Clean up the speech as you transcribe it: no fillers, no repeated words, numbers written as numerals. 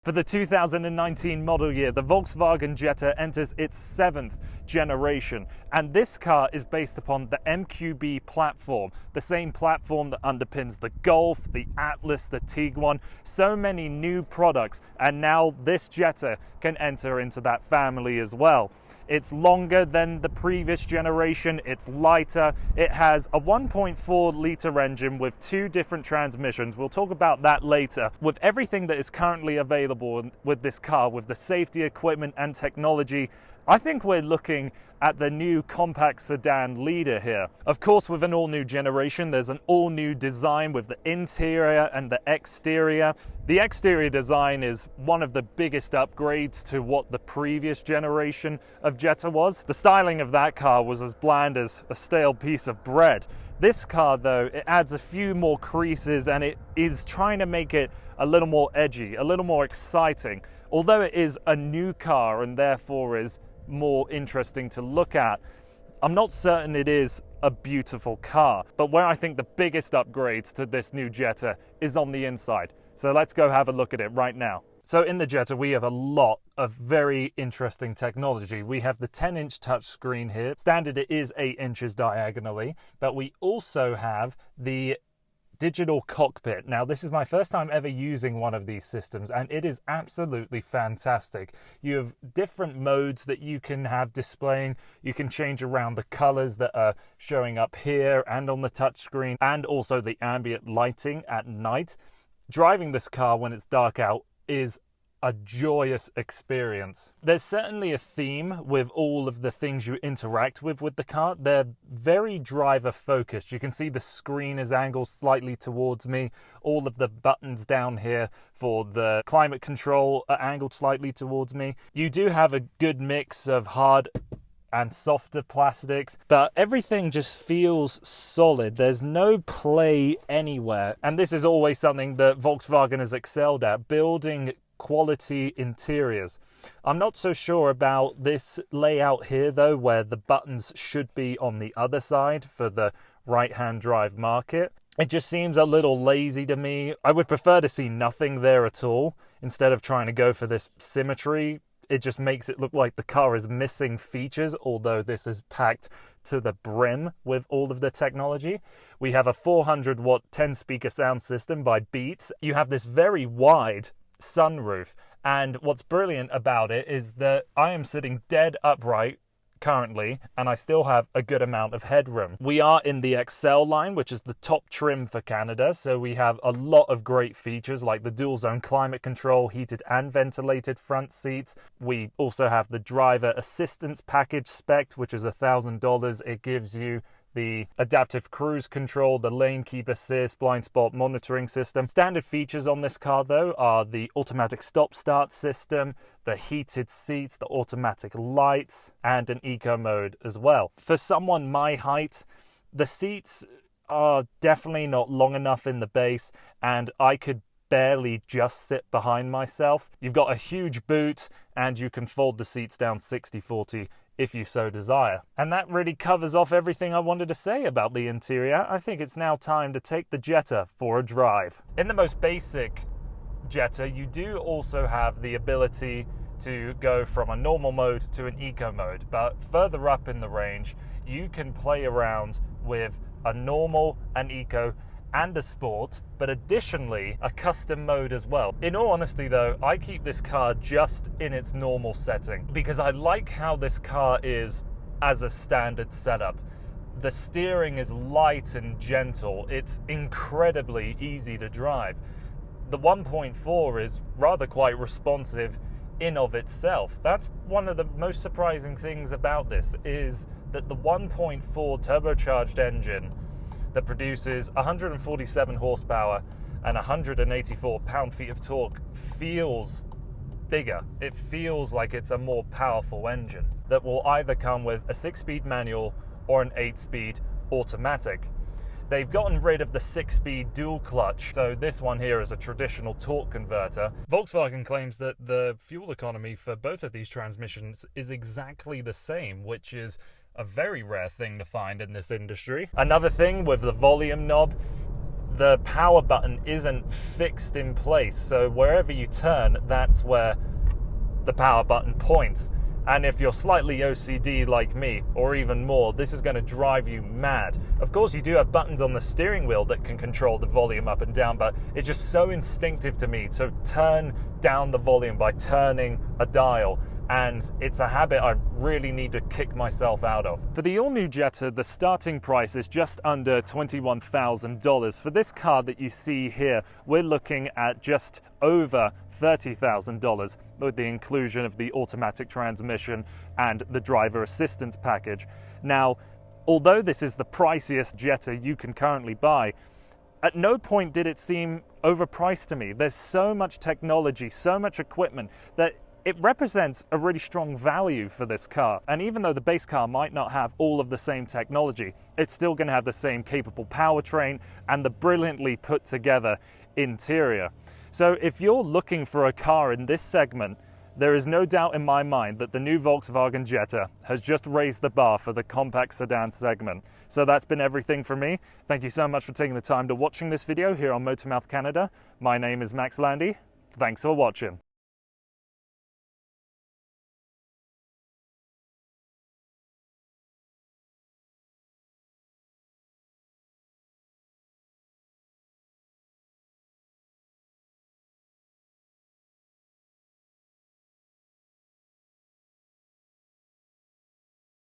For the 2019 model year, the Volkswagen Jetta enters its 7th generation, and this car is based upon the MQB platform, the same platform that underpins the Golf, the Atlas, the Tiguan, so many new products, and now this Jetta can enter into that family as well. It's longer than the previous generation, it's lighter, it has a 1.4 litre engine with 2 different transmissions. We'll talk about that later. With everything that is currently available with this car, with the safety equipment and technology, I think we're looking at the new compact sedan leader here. Of course, with an all-new generation, there's an all-new design with the interior and the exterior. The exterior design is one of the biggest upgrades to what the previous generation of Jetta was. The styling of that car was as bland as a stale piece of bread. This car, though, it adds a few more creases and it is trying to make it a little more edgy, a little more exciting. Although it is a new car and therefore is more interesting to look at, I'm not certain it is a beautiful car. But where I think the biggest upgrades to this new Jetta is on the inside. So let's go have a look at it right now. So in the Jetta, we have a lot of very interesting technology. We have the 10-inch touchscreen here. Standard, it is 8 inches diagonally, but we also have the digital cockpit. Now, this is my first time ever using one of these systems, and it is absolutely fantastic. You have different modes that you can have displaying. You can change around the colors that are showing up here and on the touchscreen, and also the ambient lighting at night. Driving this car when it's dark out is a joyous experience. There's certainly a theme with all of the things you interact with the car. They're very driver focused. You can see the screen is angled slightly towards me. All of the buttons down here for the climate control are angled slightly towards me. You do have a good mix of hard and softer plastics, but everything just feels solid. There's no play anywhere. And this is always something that Volkswagen has excelled at, building quality interiors. I'm not so sure about this layout here though, where the buttons should be on the other side for the right-hand drive market. It just seems a little lazy to me. I would prefer to see nothing there at all instead of trying to go for this symmetry. It just makes it look like the car is missing features, although this is packed to the brim with all of the technology. We have a 400-watt 10-speaker sound system by Beats. You have this very wide sunroof, and what's brilliant about it is that I am sitting dead upright currently, and I still have a good amount of headroom. We are in the XL line, which is the top trim for Canada, so we have a lot of great features like the dual zone climate control, heated and ventilated front seats. We also have the driver assistance package spec, which is $1,000. It gives you the adaptive cruise control, the lane keep assist, blind spot monitoring system. Standard features on this car though are the automatic stop start system, the heated seats, the automatic lights, and an eco mode as well. For someone my height, the seats are definitely not long enough in the base, and I could barely just sit behind myself. You've got a huge boot, and you can fold the seats down 60-40 if you so desire. And that really covers off everything I wanted to say about the interior. I think it's now time to take the Jetta for a drive. In the most basic Jetta, you do also have the ability to go from a normal mode to an eco mode, but further up in the range, you can play around with a normal, an eco, and a sport, but additionally a custom mode as well. In all honesty though, I keep this car just in its normal setting because I like how this car is as a standard setup. The steering is light and gentle. It's incredibly easy to drive. The 1.4 is rather quite responsive in of itself. That's one of the most surprising things about this, is that the 1.4 turbocharged engine that produces 147 horsepower and 184 pound-feet of torque feels bigger. It feels like it's a more powerful engine that will either come with a 6-speed manual or an 8-speed automatic. They've gotten rid of the 6-speed dual clutch, so this one here is a traditional torque converter. Volkswagen claims that the fuel economy for both of these transmissions is exactly the same, which is a very rare thing to find in this industry. Another thing with the volume knob, the power button isn't fixed in place. So wherever you turn, that's where the power button points. And if you're slightly OCD like me, or even more, this is going to drive you mad. Of course, you do have buttons on the steering wheel that can control the volume up and down, but it's just so instinctive to me to turn down the volume by turning a dial. And it's a habit I really need to kick myself out of. For the all-new Jetta, the starting price is just under $21,000. For this car that you see here, we're looking at just over $30,000 with the inclusion of the automatic transmission and the driver assistance package. Now, although this is the priciest Jetta you can currently buy, at no point did it seem overpriced to me. There's so much technology, so much equipment that it represents a really strong value for this car. And even though the base car might not have all of the same technology, it's still going to have the same capable powertrain and the brilliantly put together interior. So if you're looking for a car in this segment, there is no doubt in my mind that the new Volkswagen Jetta has just raised the bar for the compact sedan segment. So that's been everything from me. Thank you so much for taking the time to watching this video here on Motormouth Canada. My name is Max Landi. Thanks for watching.